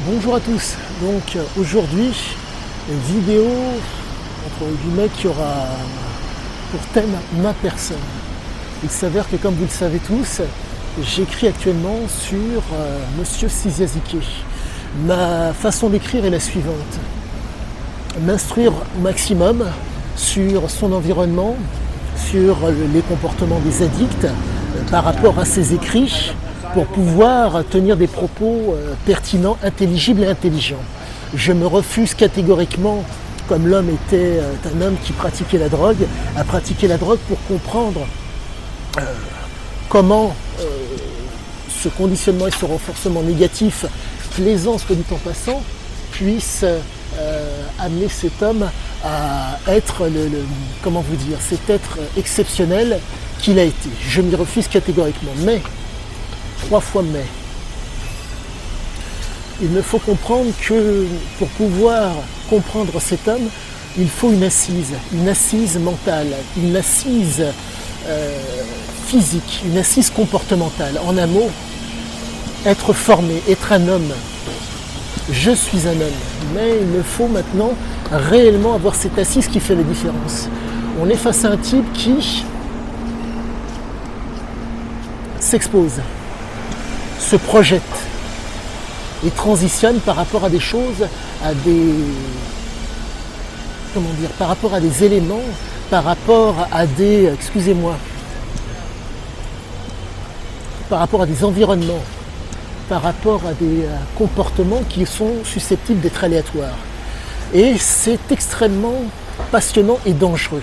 Bonjour à tous, donc aujourd'hui une vidéo entre guillemets qui aura pour thème ma personne. Il s'avère que comme vous le savez tous, j'écris actuellement sur Monsieur Ciesiazike. Ma façon d'écrire est la suivante: m'instruire au maximum sur son environnement, sur les comportements des addicts par rapport à ses écrits, pour pouvoir tenir des propos pertinents, intelligibles et intelligents. Je me refuse catégoriquement, comme l'homme était un homme qui pratiquait la drogue, à pratiquer la drogue pour comprendre comment ce conditionnement et ce renforcement négatif, plaisant soit dit en passant, puisse amener cet homme à être comment vous dire, cet être exceptionnel qu'il a été. Je m'y refuse catégoriquement. Mais 3 fois mais. Il me faut comprendre que pour pouvoir comprendre cet homme, il faut une assise mentale, une assise physique, une assise comportementale. En un mot, être formé, être un homme. Je suis un homme, mais il me faut maintenant réellement avoir cette assise qui fait la différence. On est face à un type qui s'expose, se projette et transitionne par rapport à des choses, à des, comment dire, par rapport à des éléments, par rapport à des, excusez-moi, par rapport à des environnements, par rapport à des comportements qui sont susceptibles d'être aléatoires. Et c'est extrêmement passionnant et dangereux,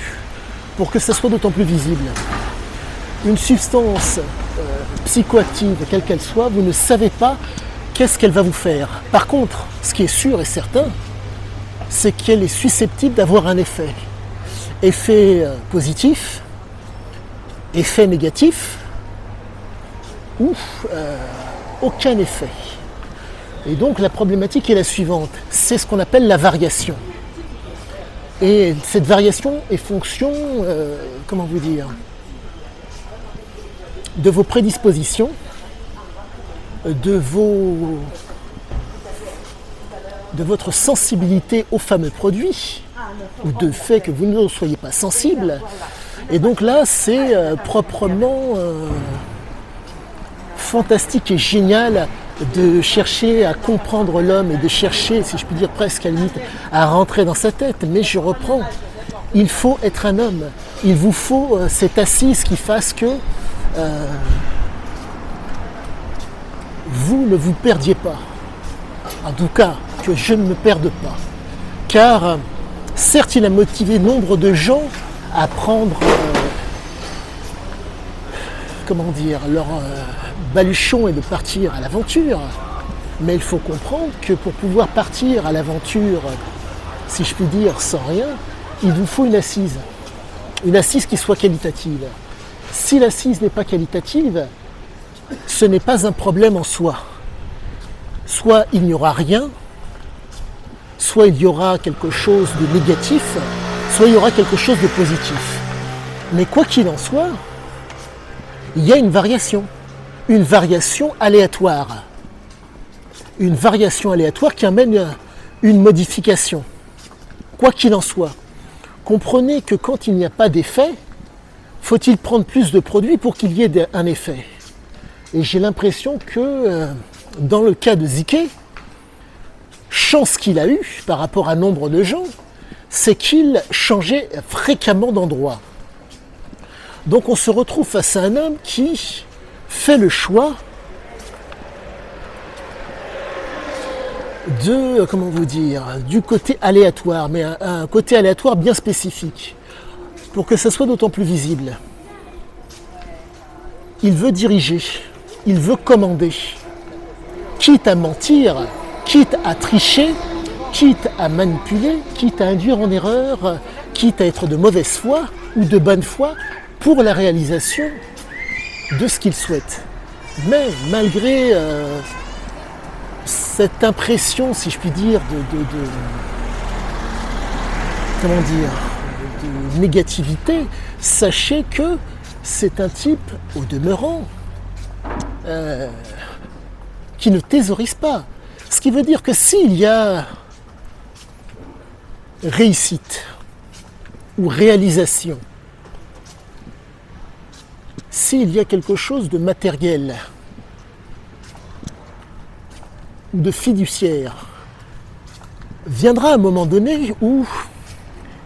pour que ça soit d'autant plus visible. Une substance psychoactive, quelle qu'elle soit, vous ne savez pas qu'est-ce qu'elle va vous faire. Par contre, ce qui est sûr et certain, c'est qu'elle est susceptible d'avoir un effet. Effet positif, effet négatif, ou aucun effet. Et donc la problématique est la suivante, c'est ce qu'on appelle la variation. Et cette variation est fonction, comment vous dire, de vos prédispositions, de votre sensibilité aux fameux produits, ou de fait que vous ne soyez pas sensible. Et donc là, c'est proprement fantastique et génial de chercher à comprendre l'homme et de chercher, si je puis dire presque à la limite, à rentrer dans sa tête. Mais je reprends, il faut être un homme. Il vous faut cette assise qui fasse que vous ne vous perdiez pas. En tout cas, que je ne me perde pas. Car, certes, il a motivé nombre de gens à prendre, comment dire, leur baluchon et de partir à l'aventure. Mais il faut comprendre que pour pouvoir partir à l'aventure, si je puis dire, sans rien, il vous faut une assise. Une assise qui soit qualitative. Si l'assise n'est pas qualitative, ce n'est pas un problème en soi. Soit il n'y aura rien, soit il y aura quelque chose de négatif, soit il y aura quelque chose de positif. Mais quoi qu'il en soit, il y a une variation aléatoire. Une variation aléatoire qui amène une modification. Quoi qu'il en soit, comprenez que quand il n'y a pas d'effet, faut-il prendre plus de produits pour qu'il y ait un effet? Et j'ai l'impression que dans le cas de Ziké, chance qu'il a eu par rapport à nombre de gens, c'est qu'il changeait fréquemment d'endroit. Donc on se retrouve face à un homme qui fait le choix de, comment vous dire, du côté aléatoire, mais un côté aléatoire bien spécifique, pour que ça soit d'autant plus visible. Il veut diriger, il veut commander, quitte à mentir, quitte à tricher, quitte à manipuler, quitte à induire en erreur, quitte à être de mauvaise foi ou de bonne foi pour la réalisation de ce qu'il souhaite. Mais malgré cette impression, si je puis dire, comment dire, de négativité, sachez que c'est un type, au demeurant, qui ne thésaurise pas, Ce qui veut dire que s'il y a réussite ou réalisation, s'il y a quelque chose de matériel ou de fiduciaire, viendra un moment donné où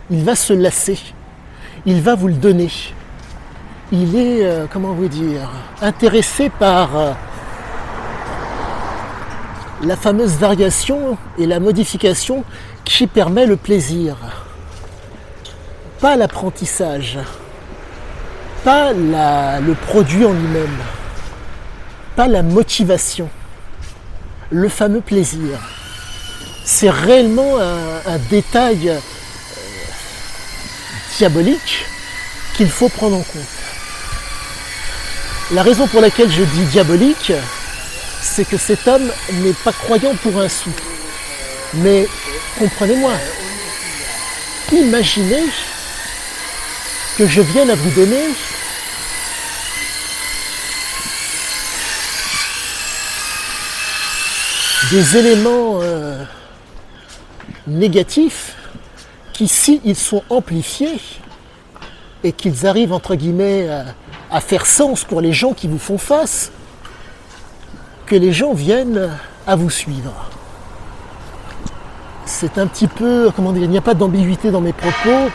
il va se lasser, il va vous le donner. Il est, comment vous dire, intéressé par la fameuse variation et la modification qui permet le plaisir. Pas l'apprentissage, pas le produit en lui-même, pas la motivation, le fameux plaisir. C'est réellement un détail diabolique qu'il faut prendre en compte. La raison pour laquelle je dis diabolique, c'est que cet homme n'est pas croyant pour un sou. Mais comprenez-moi, imaginez que je vienne à vous donner des éléments négatifs qui, s'ils sont amplifiés et qu'ils arrivent entre guillemets à faire sens pour les gens qui vous font face, que les gens viennent à vous suivre. C'est un petit peu, comment dire, il n'y a pas d'ambiguïté dans mes propos.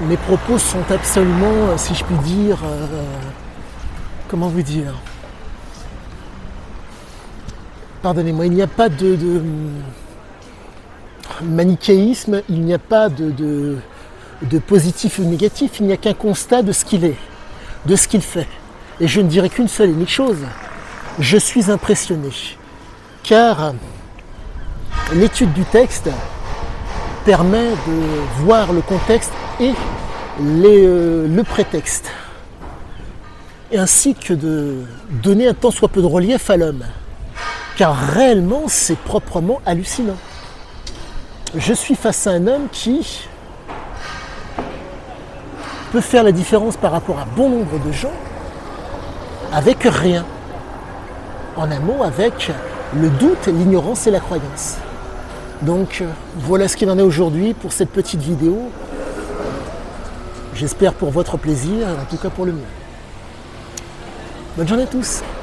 Mes propos sont absolument, si je puis dire, comment vous dire, pardonnez-moi, il n'y a pas de manichéisme, il n'y a pas de positif ou négatif, il n'y a qu'un constat de ce qu'il est, de ce qu'il fait. Et je ne dirais qu'une seule et unique chose, je suis impressionné, car l'étude du texte permet de voir le contexte et le prétexte, et ainsi que de donner un tant soit peu de relief à l'homme, car réellement c'est proprement hallucinant. Je suis face à un homme qui peut faire la différence par rapport à bon nombre de gens avec rien. En un mot, avec le doute, l'ignorance et la croyance. Donc voilà ce qu'il en est aujourd'hui pour cette petite vidéo. J'espère pour votre plaisir, en tout cas pour le mien. Bonne journée à tous.